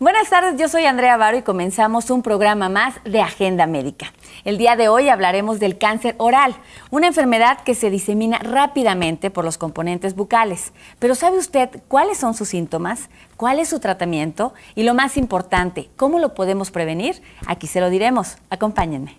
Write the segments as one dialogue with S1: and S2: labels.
S1: Buenas tardes, yo soy Andrea Varo y comenzamos un programa más de Agenda Médica. El día de hoy hablaremos del cáncer oral, una enfermedad que se disemina rápidamente por los componentes bucales. Pero ¿sabe usted cuáles son sus síntomas? ¿Cuál es su tratamiento? Y lo más importante, ¿cómo lo podemos prevenir? Aquí se lo diremos. Acompáñenme.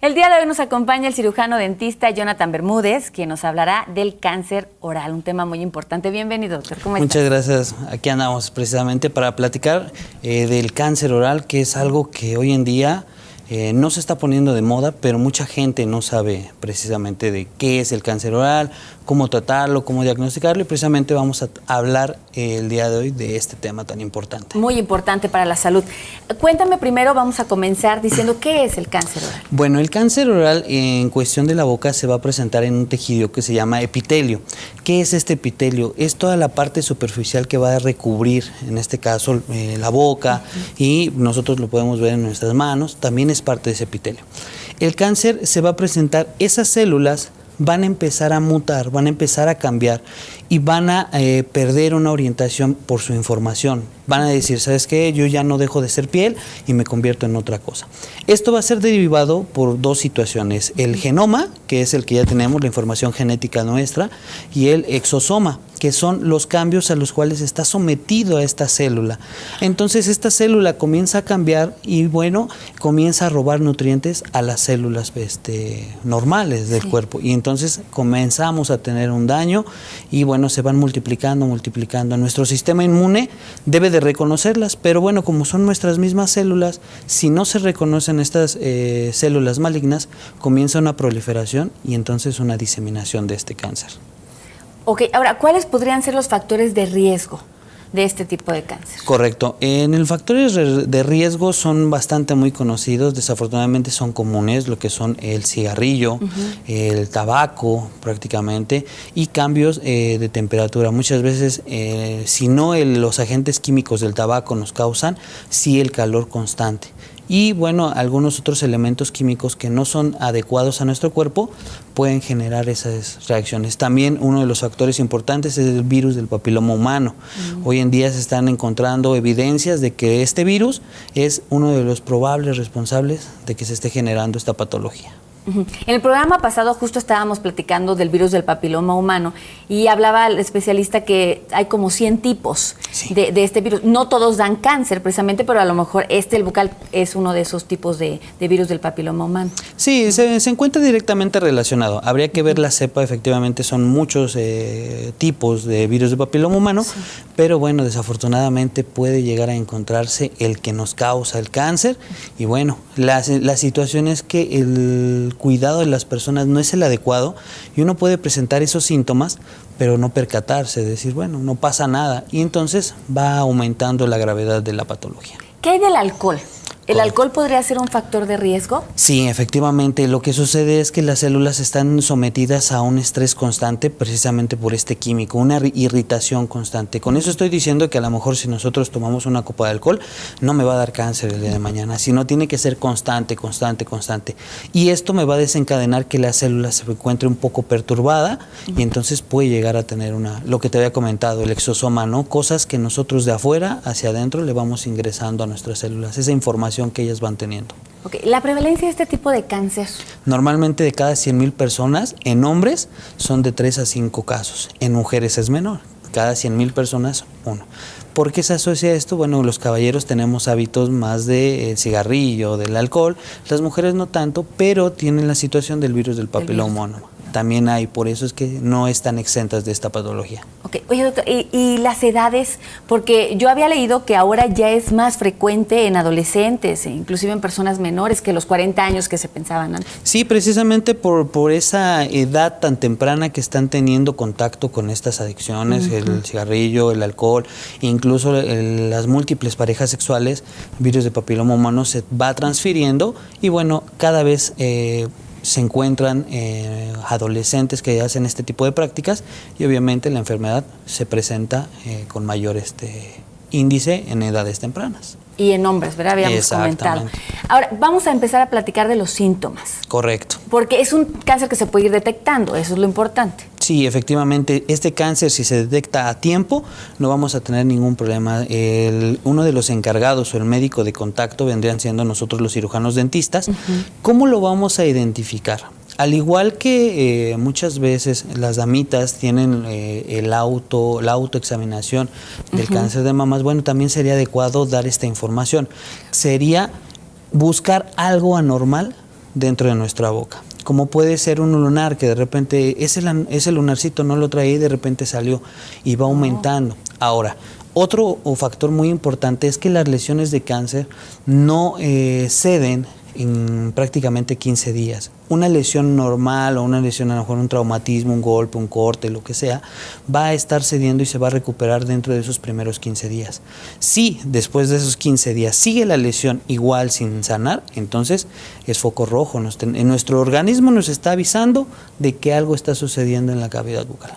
S1: El día de hoy nos acompaña el cirujano dentista Jonathan Bermúdez, quien nos hablará del cáncer oral, un tema muy importante. Bienvenido, doctor. ¿Cómo estás?
S2: Muchas gracias. Aquí andamos precisamente para platicar del cáncer oral, que es algo que hoy en día no se está poniendo de moda, pero mucha gente no sabe precisamente de qué es el cáncer oral, cómo tratarlo, cómo diagnosticarlo, y precisamente vamos a hablar el día de hoy de este tema tan importante.
S1: Muy importante para la salud. Cuéntame primero, vamos a comenzar diciendo qué es el cáncer oral.
S2: Bueno, el cáncer oral en cuestión de la boca se va a presentar en un tejido que se llama epitelio. ¿Qué es este epitelio? Es toda la parte superficial que va a recubrir, en este caso, la boca, y nosotros lo podemos ver en nuestras manos, también es parte de ese epitelio. El cáncer se va a presentar, esas células van a empezar a mutar, van a empezar a cambiar y van a perder una orientación por su información. Van a decir, ¿sabes qué? Yo ya no dejo de ser piel y me convierto en otra cosa. Esto va a ser derivado por dos situaciones. El genoma, que es el que ya tenemos, la información genética nuestra, y el exosoma, que son los cambios a los cuales está sometido a esta célula. Entonces esta célula comienza a cambiar y bueno, comienza a robar nutrientes a las células normales del cuerpo. Y entonces comenzamos a tener un daño y bueno, se van multiplicando. Nuestro sistema inmune debe de reconocerlas, pero bueno, como son nuestras mismas células, si no se reconocen estas células malignas, comienza una proliferación y entonces una diseminación de este cáncer.
S1: Ok, ahora, ¿cuáles podrían ser los factores de riesgo de este tipo de cáncer?
S2: Correcto. En el factores de riesgo son bastante muy conocidos, desafortunadamente son comunes, lo que son el cigarrillo, el tabaco prácticamente, y cambios de temperatura. Muchas veces, si no los agentes químicos del tabaco nos causan, sí el calor constante. Y bueno, algunos otros elementos químicos que no son adecuados a nuestro cuerpo pueden generar esas reacciones. También uno de los factores importantes es el virus del papiloma humano. Hoy en día se están encontrando evidencias de que este virus es uno de los probables responsables de que se esté generando esta patología.
S1: En el programa pasado justo estábamos platicando del virus del papiloma humano y hablaba el especialista que hay como 100 tipos de este virus. No todos dan cáncer precisamente, pero a lo mejor el bucal es uno de esos tipos de virus del papiloma humano.
S2: Sí, se encuentra directamente relacionado. Habría que ver la cepa, efectivamente son muchos tipos de virus del papiloma humano, pero bueno, desafortunadamente puede llegar a encontrarse el que nos causa el cáncer y bueno, la situación es que el cuidado de las personas no es el adecuado y uno puede presentar esos síntomas pero no percatarse, decir bueno, no pasa nada y entonces va aumentando la gravedad de la patología.
S1: ¿Qué hay del alcohol? ¿El alcohol podría ser un factor de riesgo?
S2: Sí, efectivamente. Lo que sucede es que las células están sometidas a un estrés constante precisamente por este químico, una irritación constante. Con eso estoy diciendo que a lo mejor si nosotros tomamos una copa de alcohol no me va a dar cáncer el día de mañana, sino tiene que ser constante. Y esto me va a desencadenar que la célula se encuentre un poco perturbada y entonces puede llegar a tener lo que te había comentado, el exosoma, ¿no? Cosas que nosotros de afuera hacia adentro le vamos ingresando a nuestras células, esa información que ellas van teniendo.
S1: Okay. ¿La prevalencia de este tipo de cáncer?
S2: Normalmente de cada 100,000 personas, en hombres son de 3 a 5 casos, en mujeres es menor, cada 100,000 personas, 1. ¿Por qué se asocia esto? Bueno, los caballeros tenemos hábitos más del cigarrillo, del alcohol, las mujeres no tanto, pero tienen la situación del virus del papiloma humano. También hay, por eso es que no están exentas de esta patología.
S1: Ok, oye doctor, ¿y las edades? Porque yo había leído que ahora ya es más frecuente en adolescentes, inclusive en personas menores que los 40 años que se pensaban antes.
S2: Sí, precisamente por esa edad tan temprana que están teniendo contacto con estas adicciones, el cigarrillo, el alcohol, incluso las múltiples parejas sexuales, virus de papiloma humano se va transfiriendo y bueno, cada vez se encuentran adolescentes que hacen este tipo de prácticas y obviamente la enfermedad se presenta con mayor índice en edades tempranas.
S1: Y en hombres, ¿verdad? Habíamos comentado. Ahora, vamos a empezar a platicar de los síntomas.
S2: Correcto.
S1: Porque es un cáncer que se puede ir detectando, eso es lo importante.
S2: Sí, efectivamente, este cáncer, si se detecta a tiempo, no vamos a tener ningún problema. Uno de los encargados o el médico de contacto vendrían siendo nosotros los cirujanos dentistas. ¿Cómo lo vamos a identificar? Al igual que muchas veces las damitas tienen la autoexaminación del cáncer de mamas, bueno, también sería adecuado dar esta información. Sería buscar algo anormal dentro de nuestra boca. Como puede ser un lunar que de repente ese lunarcito no lo traía y de repente salió y va aumentando. Ahora, otro factor muy importante es que las lesiones de cáncer no ceden en prácticamente 15 días. Una lesión normal o una lesión, a lo mejor un traumatismo, un golpe, un corte, lo que sea, va a estar cediendo y se va a recuperar dentro de esos primeros 15 días. Si después de esos 15 días sigue la lesión igual sin sanar, entonces es foco rojo. Nuestro organismo nos está avisando de que algo está sucediendo en la cavidad bucal.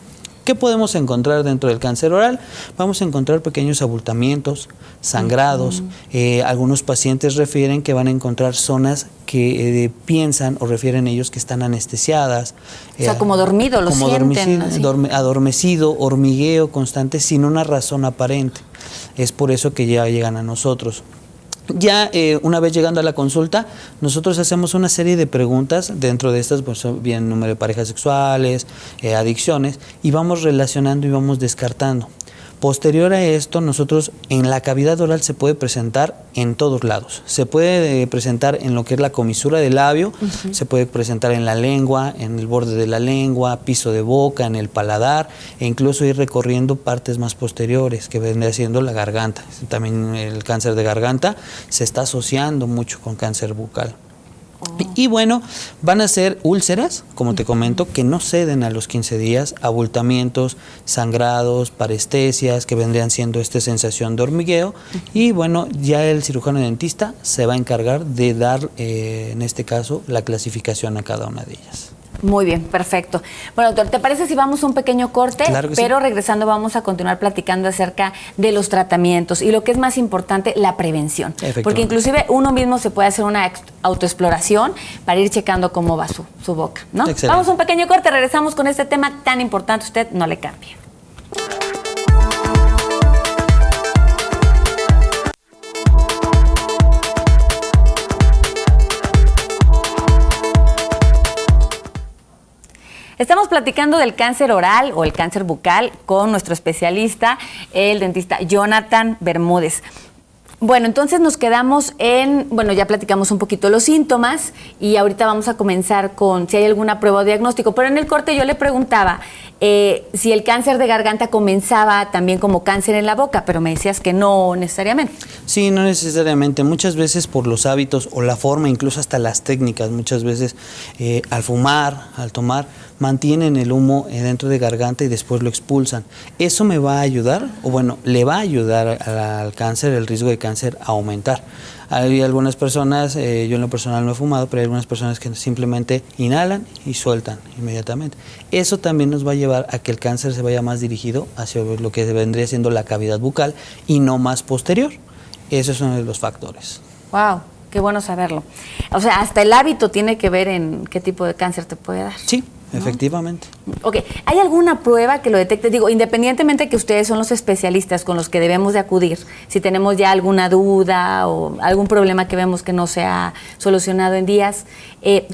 S2: ¿Qué podemos encontrar dentro del cáncer oral? Vamos a encontrar pequeños abultamientos, sangrados. Algunos pacientes refieren que van a encontrar zonas que piensan o refieren ellos que están anestesiadas.
S1: O sea, como dormido, lo sienten.
S2: Adormecido, hormigueo constante sin una razón aparente. Es por eso que ya llegan a nosotros. Ya una vez llegando a la consulta, nosotros hacemos una serie de preguntas dentro de estas, pues bien número de parejas sexuales, adicciones, y vamos relacionando y vamos descartando. Posterior a esto, nosotros en la cavidad oral se puede presentar en todos lados. Se puede presentar en lo que es la comisura del labio, se puede presentar en la lengua, en el borde de la lengua, piso de boca, en el paladar, e incluso ir recorriendo partes más posteriores, que vendría siendo la garganta. También el cáncer de garganta se está asociando mucho con cáncer bucal. Y bueno, van a ser úlceras, como te comento, que no ceden a los 15 días, abultamientos, sangrados, parestesias, que vendrían siendo esta sensación de hormigueo. Y bueno, ya el cirujano dentista se va a encargar de dar, en este caso, la clasificación a cada una de ellas.
S1: Muy bien, perfecto. Bueno, doctor, ¿te parece si vamos a un pequeño corte?
S2: Claro que
S1: pero
S2: sí.
S1: Regresando vamos a continuar platicando acerca de los tratamientos y lo que es más importante, la prevención. Porque inclusive uno mismo se puede hacer una autoexploración para ir checando cómo va su boca, ¿no?
S2: Excelente.
S1: Vamos a un pequeño corte, regresamos con este tema tan importante, usted no le cambie. Estamos platicando del cáncer oral o el cáncer bucal con nuestro especialista, el dentista Jonathan Bermúdez. Bueno, entonces nos quedamos ya platicamos un poquito los síntomas y ahorita vamos a comenzar con si hay alguna prueba o diagnóstico, pero en el corte yo le preguntaba si el cáncer de garganta comenzaba también como cáncer en la boca, pero me decías que no necesariamente.
S2: Sí, no necesariamente. Muchas veces por los hábitos o la forma, incluso hasta las técnicas, muchas veces al fumar, al tomar, mantienen el humo dentro de garganta y después lo expulsan. Eso me va a ayudar, o bueno, le va a ayudar al cáncer, el riesgo de cáncer a aumentar. Hay algunas personas, yo en lo personal no he fumado, pero hay algunas personas que simplemente inhalan y sueltan inmediatamente. Eso también nos va a llevar a que el cáncer se vaya más dirigido hacia lo que vendría siendo la cavidad bucal y no más posterior. Esos son uno de los factores.
S1: Wow, qué bueno saberlo. O sea, hasta el hábito tiene que ver en qué tipo de cáncer te puede dar.
S2: Sí,
S1: ¿no?
S2: Efectivamente.
S1: Ok, ¿hay alguna prueba que lo detecte? Digo, independientemente de que ustedes son los especialistas con los que debemos de acudir, si tenemos ya alguna duda o algún problema que vemos que no se ha solucionado en días,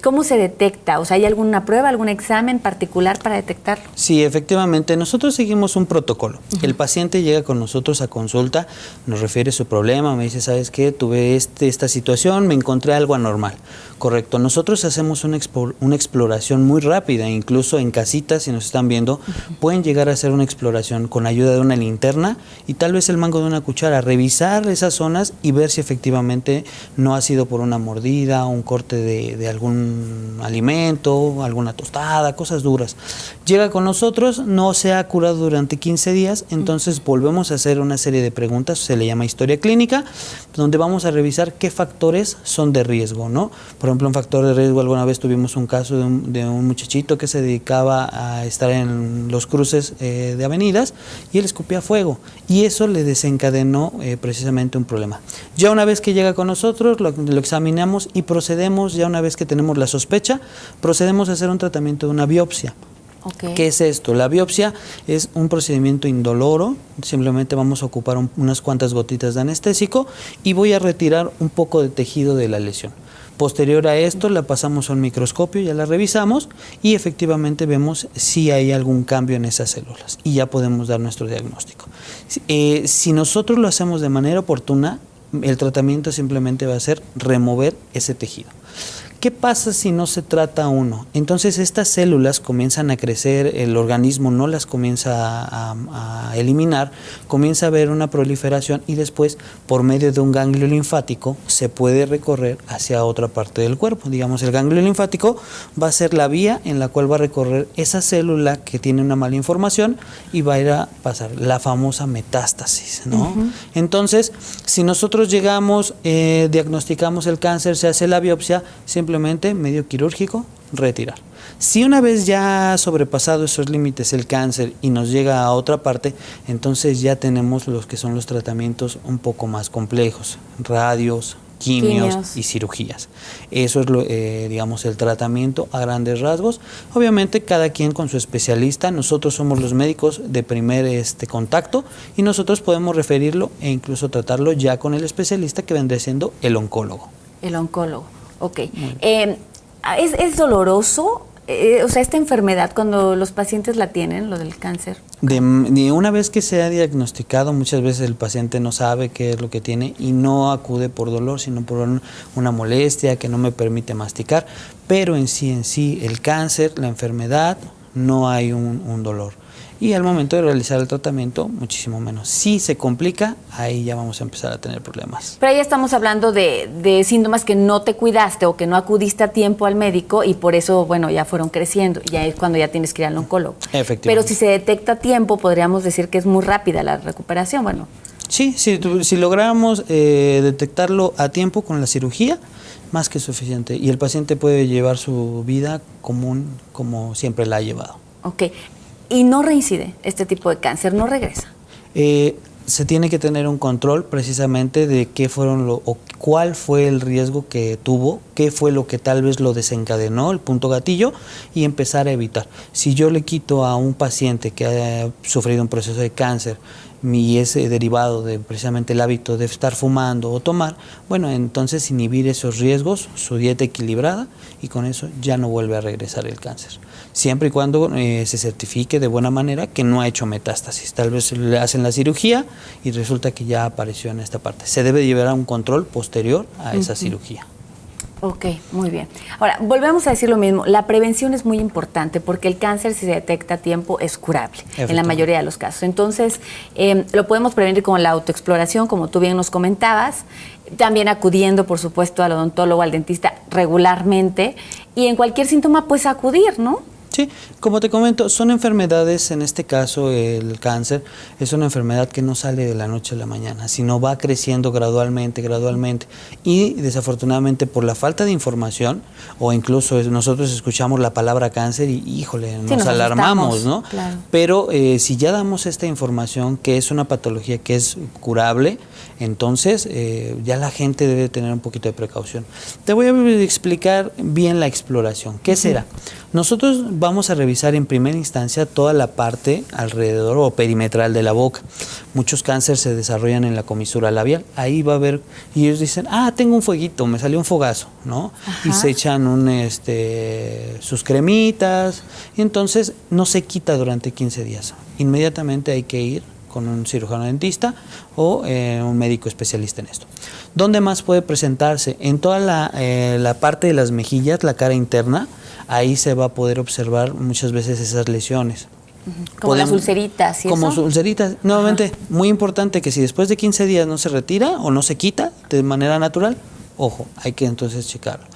S1: ¿cómo se detecta? O sea, ¿hay alguna prueba, algún examen particular para detectarlo?
S2: Sí, efectivamente. Nosotros seguimos un protocolo. El paciente llega con nosotros a consulta, nos refiere su problema, me dice, ¿sabes qué? Tuve esta situación, me encontré algo anormal. Correcto. Nosotros hacemos una exploración muy rápida rápida, incluso en casitas, si nos están viendo, pueden llegar a hacer una exploración con ayuda de una linterna y tal vez el mango de una cuchara, revisar esas zonas y ver si efectivamente no ha sido por una mordida, un corte de algún alimento, alguna tostada, cosas duras. Llega con nosotros, no se ha curado durante 15 días, entonces volvemos a hacer una serie de preguntas, se le llama historia clínica, donde vamos a revisar qué factores son de riesgo, ¿no? Por ejemplo, un factor de riesgo, alguna vez tuvimos un caso de un muchachito que se dedicaba a estar en los cruces de avenidas y él escupía fuego y eso le desencadenó precisamente un problema. Ya una vez que llega con nosotros, lo examinamos y procedemos, ya una vez que tenemos la sospecha, procedemos a hacer un tratamiento de una biopsia.
S1: Okay.
S2: ¿Qué es esto? La biopsia es un procedimiento indoloro, simplemente vamos a ocupar unas cuantas gotitas de anestésico y voy a retirar un poco de tejido de la lesión. Posterior a esto la pasamos a un microscopio, ya la revisamos y efectivamente vemos si hay algún cambio en esas células y ya podemos dar nuestro diagnóstico. Si nosotros lo hacemos de manera oportuna, el tratamiento simplemente va a ser remover ese tejido. ¿Qué pasa si no se trata uno? Entonces estas células comienzan a crecer, el organismo no las comienza a eliminar, comienza a haber una proliferación y después por medio de un ganglio linfático se puede recorrer hacia otra parte del cuerpo. Digamos, el ganglio linfático va a ser la vía en la cual va a recorrer esa célula que tiene una mala información y va a ir a pasar la famosa metástasis, ¿no? Entonces, si nosotros llegamos, diagnosticamos el cáncer, se hace la biopsia, simplemente medio quirúrgico, retirar. Si una vez ya ha sobrepasado esos límites el cáncer y nos llega a otra parte, entonces ya tenemos los que son los tratamientos un poco más complejos, radios, quimios y cirugías. Eso es digamos, el tratamiento a grandes rasgos. Obviamente cada quien con su especialista, nosotros somos los médicos de primer contacto y nosotros podemos referirlo e incluso tratarlo ya con el especialista que vendría siendo el oncólogo.
S1: El oncólogo. Ok. ¿Es doloroso? O sea, esta enfermedad, cuando los pacientes la tienen, lo del cáncer.
S2: De una vez que se ha diagnosticado, muchas veces el paciente no sabe qué es lo que tiene y no acude por dolor, sino por una molestia que no me permite masticar. Pero en sí, el cáncer, la enfermedad, no hay un dolor. Y al momento de realizar el tratamiento, muchísimo menos. Si se complica, ahí ya vamos a empezar a tener problemas.
S1: Pero ahí estamos hablando de síntomas que no te cuidaste o que no acudiste a tiempo al médico y por eso, bueno, ya fueron creciendo. Ya es cuando ya tienes que ir al oncólogo.
S2: Efectivamente.
S1: Pero si se detecta a tiempo, podríamos decir que es muy rápida la recuperación, bueno.
S2: Sí, si lográramos detectarlo a tiempo con la cirugía, más que suficiente. Y el paciente puede llevar su vida común como siempre la ha llevado.
S1: Ok. Y no reincide este tipo de cáncer, no regresa.
S2: Se tiene que tener un control precisamente de qué fueron o cuál fue el riesgo que tuvo, qué fue lo que tal vez lo desencadenó, el punto gatillo, y empezar a evitar. Si yo le quito a un paciente que ha sufrido un proceso de cáncer y es derivado de precisamente el hábito de estar fumando o tomar, bueno, entonces inhibir esos riesgos, su dieta equilibrada, y con eso ya no vuelve a regresar el cáncer. Siempre y cuando se certifique de buena manera que no ha hecho metástasis. Tal vez le hacen la cirugía y resulta que ya apareció en esta parte. Se debe llevar a un control posterior a esa cirugía.
S1: Ok, muy bien. Ahora, volvemos a decir lo mismo. La prevención es muy importante porque el cáncer, si se detecta a tiempo, es curable en la mayoría de los casos. Entonces, lo podemos prevenir con la autoexploración, como tú bien nos comentabas, también acudiendo, por supuesto, al odontólogo, al dentista regularmente y en cualquier síntoma, pues acudir, ¿no?
S2: Sí, como te comento, son enfermedades, en este caso el cáncer, es una enfermedad que no sale de la noche a la mañana, sino va creciendo gradualmente, y desafortunadamente por la falta de información, o incluso nosotros escuchamos la palabra cáncer y híjole, nos alarmamos, ¿no?
S1: Claro.
S2: Pero si ya damos esta información, que es una patología que es curable, entonces ya la gente debe tener un poquito de precaución. Te voy a explicar bien la exploración. ¿Qué será? Nosotros vamos a revisar en primera instancia toda la parte alrededor o perimetral de la boca. Muchos cánceres se desarrollan en la comisura labial. Ahí va a haber, y ellos dicen, tengo un fueguito, me salió un fogazo, ¿no? Ajá. Y se echan sus cremitas, y entonces no se quita durante 15 días. Inmediatamente hay que ir con un cirujano dentista o un médico especialista en esto. ¿Dónde más puede presentarse? En toda la parte de las mejillas, la cara interna, ahí se va a poder observar muchas veces esas lesiones.
S1: Como las ulceritas, ¿y
S2: como
S1: eso?
S2: ulceritas. Nuevamente, muy importante que si después de 15 días no se retira o no se quita de manera natural, ojo, hay que entonces checarlo.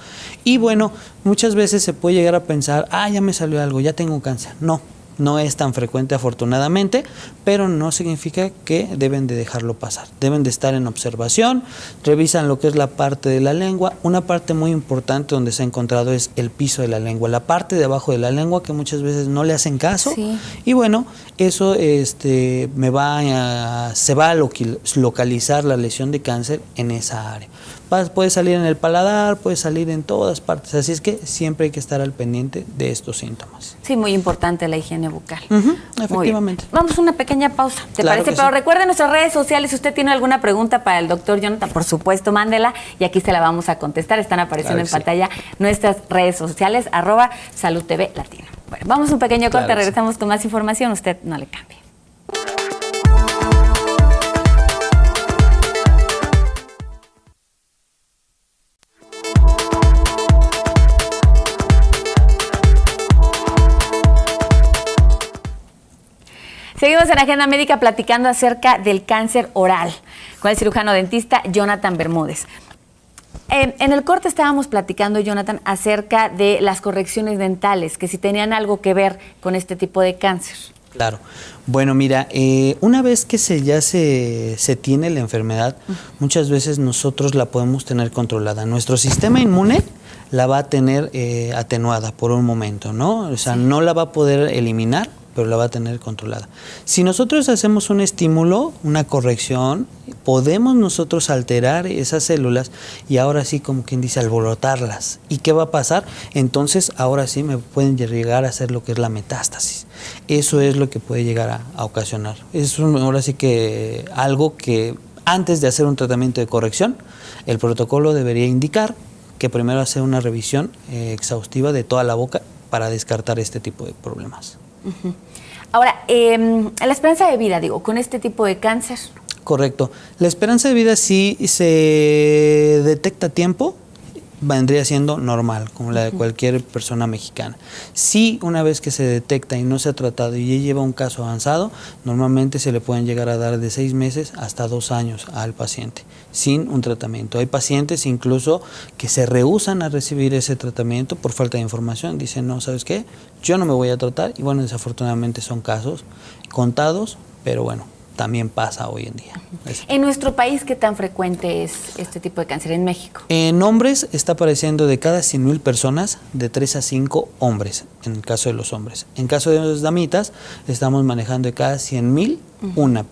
S2: Y bueno, muchas veces se puede llegar a pensar, ya me salió algo, ya tengo cáncer. No es tan frecuente afortunadamente, pero no significa que deben de dejarlo pasar. Deben de estar en observación, revisan lo que es la parte de la lengua. Una parte muy importante donde se ha encontrado es el piso de la lengua, la parte de abajo de la lengua que muchas veces no le hacen caso.
S1: Sí.
S2: Y bueno, eso se va a localizar la lesión de cáncer en esa área. Puede salir en el paladar, puede salir en todas partes, así es que siempre hay que estar al pendiente de estos síntomas.
S1: Sí, muy importante la higiene bucal.
S2: Efectivamente.
S1: Vamos a una pequeña pausa, ¿te
S2: Claro
S1: parece?
S2: que
S1: Pero
S2: sí.
S1: recuerden nuestras redes sociales, si usted tiene alguna pregunta para el doctor Jonathan, por supuesto, mándela y aquí se la vamos a contestar. Están apareciendo
S2: Claro que
S1: en pantalla nuestras redes sociales, @Salud TV Latino. Bueno, vamos a un pequeño corte,
S2: Claro que sí.
S1: regresamos con más información, usted no le cambie. Seguimos en Agenda Médica platicando acerca del cáncer oral con el cirujano dentista Jonathan Bermúdez. En el corte estábamos platicando, Jonathan, acerca de las correcciones dentales, que si tenían algo que ver con este tipo de cáncer.
S2: Claro. Bueno, mira, una vez que se tiene la enfermedad, muchas veces nosotros la podemos tener controlada. Nuestro sistema inmune la va a tener atenuada por un momento, ¿no? O sea, no la va a poder eliminar, pero la va a tener controlada. Si nosotros hacemos un estímulo, una corrección, podemos nosotros alterar esas células y ahora sí, como quien dice, alborotarlas. ¿Y qué va a pasar? Entonces, ahora sí me pueden llegar a hacer lo que es la metástasis. Eso es lo que puede llegar a ocasionar. Es ahora sí que algo que antes de hacer un tratamiento de corrección, el protocolo debería indicar que primero hacer una revisión exhaustiva de toda la boca para descartar este tipo de problemas.
S1: Ahora, la esperanza de vida, con este tipo de cáncer.
S2: Correcto. La esperanza de vida, si se detecta a tiempo, vendría siendo normal, como la de cualquier persona mexicana. Si una vez que se detecta y no se ha tratado y ya lleva un caso avanzado, normalmente se le pueden llegar a dar de 6 meses hasta 2 años al paciente, sin un tratamiento. Hay pacientes incluso que se rehúsan a recibir ese tratamiento por falta de información. Dicen, no, ¿sabes qué? Yo no me voy a tratar. Y bueno, desafortunadamente son casos contados, pero bueno, también pasa hoy en día.
S1: En nuestro país, ¿qué tan frecuente es este tipo de cáncer en México?
S2: En hombres está apareciendo de cada 100,000 personas, de 3 a 5 hombres, en el caso de los hombres. En caso de las damitas, estamos manejando de cada 100,000, una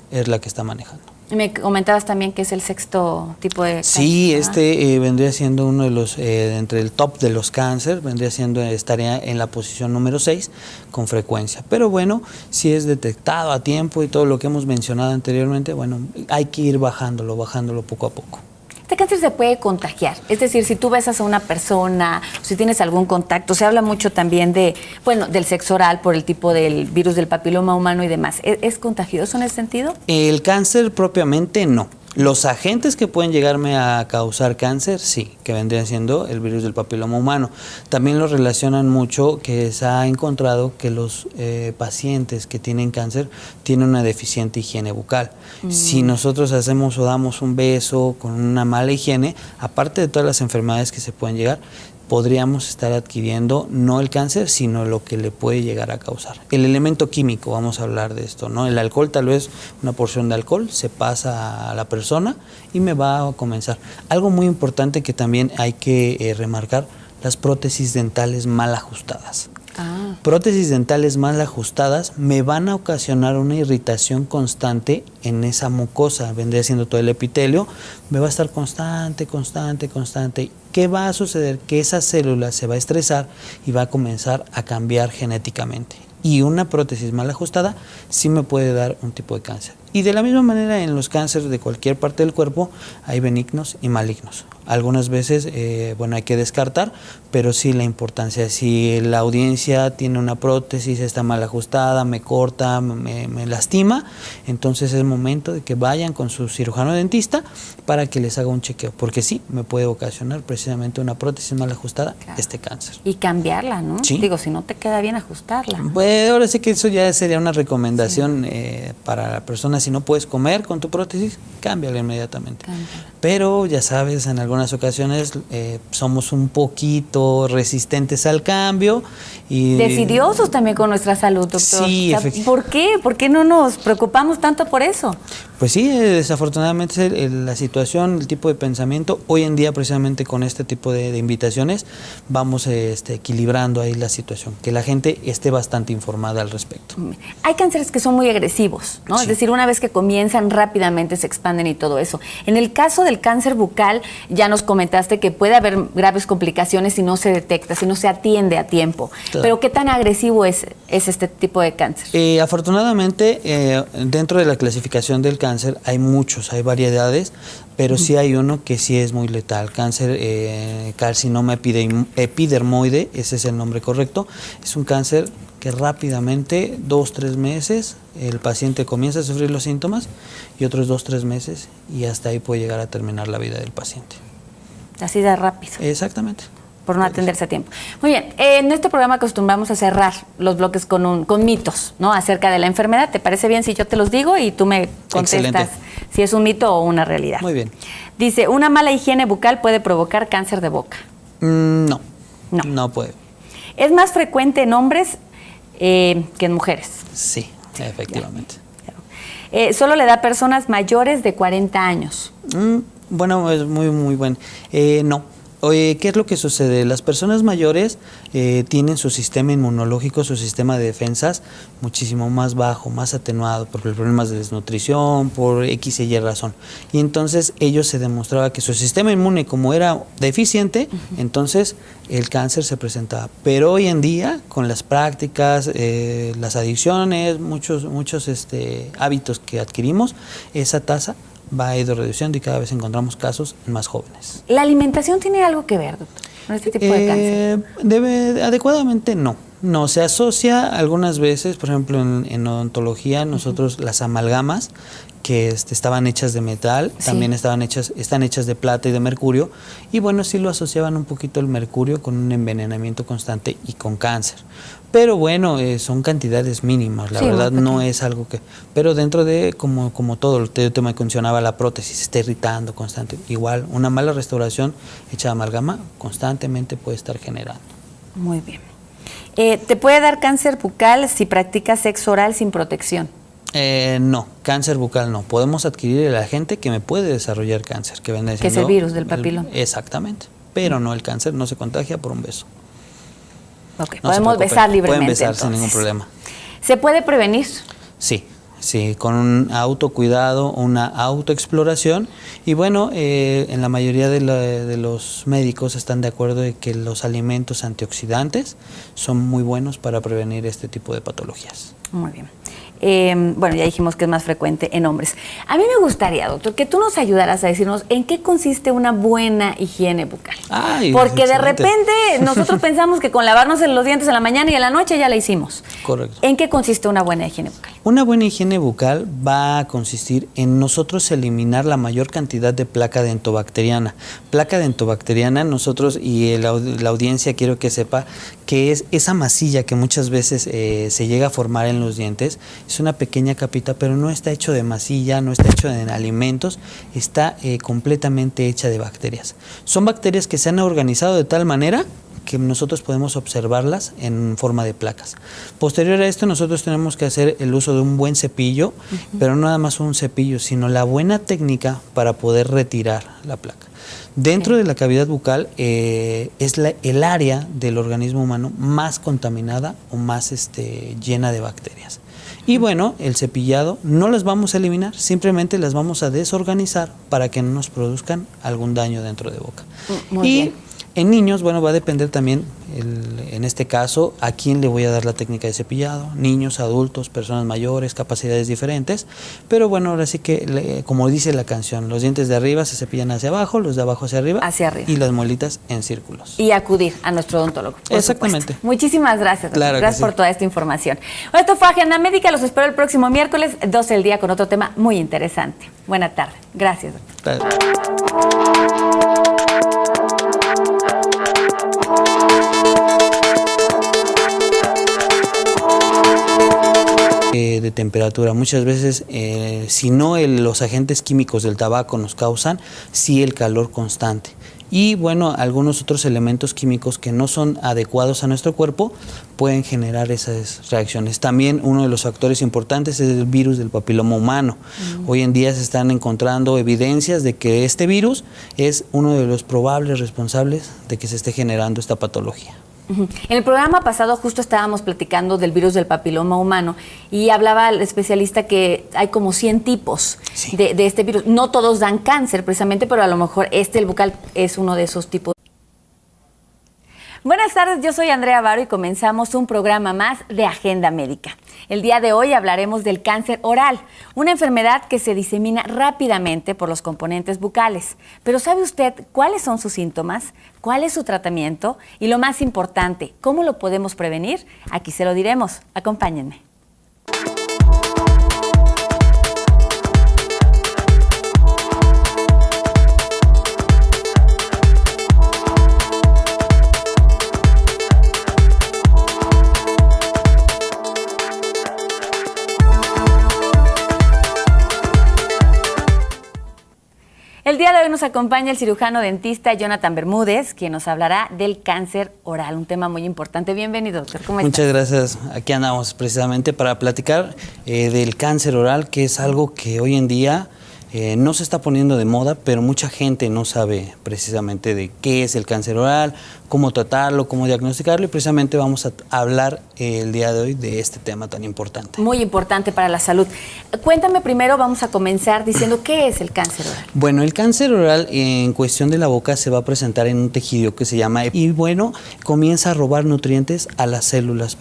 S2: es la que está manejando.
S1: Me comentabas también que es el sexto tipo de cáncer.
S2: Sí, vendría siendo uno de los, entre el top de los cáncer, estaría en la posición número 6 con frecuencia. Pero bueno, si es detectado a tiempo y todo lo que hemos mencionado anteriormente, bueno, hay que ir bajándolo poco a poco.
S1: ¿Este cáncer se puede contagiar? Es decir, si tú besas a una persona, si tienes algún contacto, se habla mucho también del sexo oral por el tipo del virus del papiloma humano y demás. ¿Es contagioso en ese sentido?
S2: El cáncer propiamente no. Los agentes que pueden llegarme a causar cáncer, sí, que vendrían siendo el virus del papiloma humano. También lo relacionan mucho, que se ha encontrado que los pacientes que tienen cáncer tienen una deficiente higiene bucal. Si nosotros hacemos o damos un beso con una mala higiene, aparte de todas las enfermedades que se pueden llegar, podríamos estar adquiriendo no el cáncer, sino lo que le puede llegar a causar. El elemento químico, vamos a hablar de esto, ¿no? El alcohol, tal vez una porción de alcohol se pasa a la persona y me va a comenzar. Algo muy importante que también hay que remarcar, las prótesis dentales mal ajustadas. Prótesis dentales mal ajustadas me van a ocasionar una irritación constante en esa mucosa, vendría siendo todo el epitelio, me va a estar constante. ¿Qué va a suceder? Que esa célula se va a estresar y va a comenzar a cambiar genéticamente. Y una prótesis mal ajustada sí me puede dar un tipo de cáncer. Y de la misma manera en los cánceres de cualquier parte del cuerpo hay benignos y malignos. Algunas veces, hay que descartar, pero sí la importancia. Si la audiencia tiene una prótesis, está mal ajustada, me corta, me lastima, entonces es momento de que vayan con su cirujano dentista para que les haga un chequeo, porque sí, me puede ocasionar precisamente una prótesis mal ajustada, este cáncer.
S1: Y cambiarla, ¿no?
S2: Sí.
S1: Digo, si no te queda bien, ajustarla.
S2: Pues ahora sí que eso ya sería una recomendación para la persona. Si no puedes comer con tu prótesis, cámbiala inmediatamente. Pero ya sabes, en algunas ocasiones somos un poquito resistentes al cambio. Y
S1: decidiosos también con nuestra salud, doctor.
S2: Sí,
S1: o sea, ¿por qué? ¿Por qué no nos preocupamos tanto por eso?
S2: Pues sí, desafortunadamente la situación, el tipo de pensamiento, hoy en día precisamente con este tipo de invitaciones vamos equilibrando ahí la situación, que la gente esté bastante informada al respecto.
S1: Hay cánceres que son muy agresivos, ¿no? Sí. Es decir, una vez que comienzan rápidamente se expanden y todo eso. En el caso del cáncer bucal, ya nos comentaste que puede haber graves complicaciones si no se detecta, si no se atiende a tiempo. Claro. Pero ¿qué tan agresivo es este tipo de cáncer?
S2: Afortunadamente, dentro de la clasificación del cáncer hay muchos, hay variedades, pero sí hay uno que sí es muy letal. Cáncer carcinoma epidermoide, ese es el nombre correcto. Es un cáncer que rápidamente, 2-3 meses, el paciente comienza a sufrir los síntomas y otros 2-3 meses y hasta ahí puede llegar a terminar la vida del paciente.
S1: Así de rápido.
S2: Exactamente.
S1: Por no atenderse a tiempo. Muy bien, en este programa acostumbramos a cerrar los bloques con mitos, ¿no? Acerca de la enfermedad. ¿Te parece bien si yo te los digo y tú me contestas
S2: Excelente.
S1: Si es un mito o una realidad?
S2: Muy bien.
S1: Dice, ¿una mala higiene bucal puede provocar cáncer de boca?
S2: No puede.
S1: ¿Es más frecuente en hombres que en mujeres?
S2: Sí, efectivamente.
S1: ¿Solo le da a personas mayores de 40 años?
S2: Bueno, es muy bueno. No. Oye, ¿qué es lo que sucede? Las personas mayores tienen su sistema inmunológico, su sistema de defensas muchísimo más bajo, más atenuado por problemas de desnutrición, por X y Y razón. Y entonces ellos se demostraba que su sistema inmune, como era deficiente, entonces el cáncer se presentaba. Pero hoy en día, con las prácticas, las adicciones, muchos hábitos que adquirimos, esa tasa ha ido reduciendo y cada vez encontramos casos más jóvenes.
S1: ¿La alimentación tiene algo que ver, doctor, con este tipo de cáncer?
S2: Adecuadamente no. No, se asocia algunas veces, por ejemplo en odontología, nosotros las amalgamas que estaban hechas de metal, sí, también están hechas de plata y de mercurio, y bueno, sí lo asociaban un poquito el mercurio con un envenenamiento constante y con cáncer. Pero bueno, son cantidades mínimas, la verdad no es algo que... Pero dentro de, como todo, te mencionaba la prótesis, está irritando constante. Igual, una mala restauración hecha de amalgama constantemente puede estar generando.
S1: Muy bien. ¿Te puede dar cáncer bucal si practicas sexo oral sin protección?
S2: No, cáncer bucal no. Podemos adquirir el agente que me puede desarrollar cáncer, que viene siendo...
S1: Que es el virus del papiloma.
S2: Exactamente, pero no, el cáncer no se contagia por un beso.
S1: Ok, no podemos besar libremente.
S2: Pueden besar
S1: entonces,
S2: sin ningún problema.
S1: ¿Se puede prevenir?
S2: Sí, con un autocuidado, una autoexploración. Y bueno, en la mayoría de los médicos están de acuerdo de que los alimentos antioxidantes son muy buenos para prevenir este tipo de patologías.
S1: Muy bien. Bueno, ya dijimos que es más frecuente en hombres. A mí me gustaría, doctor, que tú nos ayudaras a decirnos en qué consiste una buena higiene bucal. Porque excelente. De repente nosotros pensamos que con lavarnos los dientes en la mañana y en la noche ya la hicimos.
S2: Correcto.
S1: ¿En qué consiste una buena higiene bucal?
S2: Una buena higiene bucal va a consistir en nosotros eliminar la mayor cantidad de placa dentobacteriana. Placa dentobacteriana, nosotros y la audiencia quiero que sepa que es esa masilla que muchas veces se llega a formar en los dientes. Es una pequeña capita, pero no está hecho de masilla, no está hecho de alimentos, está completamente hecha de bacterias. Son bacterias que se han organizado de tal manera que nosotros podemos observarlas en forma de placas. Posterior a esto, nosotros tenemos que hacer el uso de un buen cepillo, pero no nada más un cepillo, sino la buena técnica para poder retirar la placa. Dentro de la cavidad bucal es el área del organismo humano más contaminada o más llena de bacterias. Y bueno, el cepillado no las vamos a eliminar, simplemente las vamos a desorganizar para que no nos produzcan algún daño dentro de boca.
S1: Muy bien.
S2: En niños, bueno, va a depender también, en este caso, a quién le voy a dar la técnica de cepillado, niños, adultos, personas mayores, capacidades diferentes, pero bueno, ahora sí que, como dice la canción, los dientes de arriba se cepillan hacia abajo, los de abajo hacia arriba, y las muelitas en círculos.
S1: Y acudir a nuestro odontólogo.
S2: Exactamente.
S1: Supuesto. Muchísimas gracias.
S2: Claro,
S1: gracias por toda esta información. Bueno, esto fue Agenda Médica, los espero el próximo miércoles, 12 del día, con otro tema muy interesante. Buena tarde. Gracias, doctor.
S2: De temperatura. Muchas veces, si no los agentes químicos del tabaco nos causan, sí el calor constante. Y bueno, algunos otros elementos químicos que no son adecuados a nuestro cuerpo pueden generar esas reacciones. También uno de los factores importantes es el virus del papiloma humano. Hoy en día se están encontrando evidencias de que este virus es uno de los probables responsables de que se esté generando esta patología.
S1: En el programa pasado justo estábamos platicando del virus del papiloma humano y hablaba el especialista que hay como 100 tipos de este virus. No todos dan cáncer precisamente, pero a lo mejor el bucal es uno de esos tipos. Buenas tardes, yo soy Andrea Varo y comenzamos un programa más de Agenda Médica. El día de hoy hablaremos del cáncer oral, una enfermedad que se disemina rápidamente por los componentes bucales. Pero ¿sabe usted cuáles son sus síntomas? ¿Cuál es su tratamiento? Y lo más importante, ¿cómo lo podemos prevenir? Aquí se lo diremos. Acompáñenme. El día de hoy nos acompaña el cirujano dentista Jonathan Bermúdez, quien nos hablará del cáncer oral, un tema muy importante. Bienvenido, doctor. ¿Cómo estás?
S2: Muchas gracias. Aquí andamos precisamente para platicar del cáncer oral, que es algo que hoy en día no se está poniendo de moda, pero mucha gente no sabe precisamente de qué es el cáncer oral, cómo tratarlo, cómo diagnosticarlo, y precisamente vamos a hablar el día de hoy de este tema tan importante. Muy
S1: importante para la salud. Cuéntame primero, vamos a comenzar diciendo qué es el cáncer oral.
S2: Bueno, el cáncer oral en cuestión de la boca se va a presentar en un tejido que se llama y bueno, comienza a robar nutrientes a las células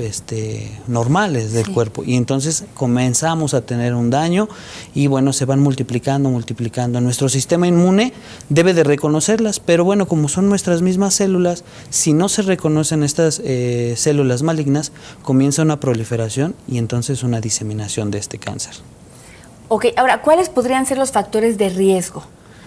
S2: normales del cuerpo, y entonces comenzamos a tener un daño y bueno, se van multiplicando. Nuestro sistema inmune debe de reconocerlas, pero bueno, como son nuestras mismas células, si no se reconocen estas células malignas, comienza una proliferación y entonces una diseminación de este cáncer.
S1: Ok, ahora, ¿cuáles podrían ser los factores de riesgo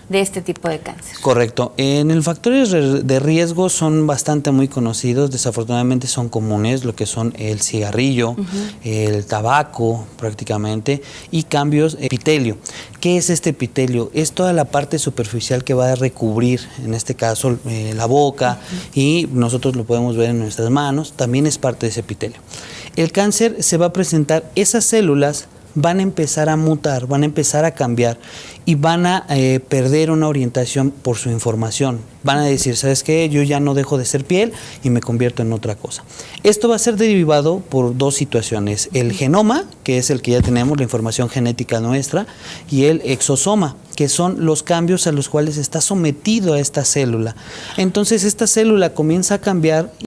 S1: de este tipo de cáncer?
S2: Correcto. En el factores de riesgo son bastante muy conocidos, desafortunadamente son comunes, lo que son el cigarrillo, el tabaco prácticamente, y cambios epitelio. ¿Qué es este epitelio? Es toda la parte superficial que va a recubrir, en este caso, la boca, y nosotros lo podemos ver en nuestras manos, también es parte de ese epitelio. El cáncer se va a presentar, esas células van a empezar a mutar, van a empezar a cambiar y van a perder una orientación por su información. Van a decir, ¿sabes qué? Yo ya no dejo de ser piel y me convierto en otra cosa. Esto va a ser derivado por dos situaciones. El genoma, que es el que ya tenemos, la información genética nuestra, y el exosoma, que son los cambios a los cuales está sometido a esta célula. Entonces esta célula comienza a cambiar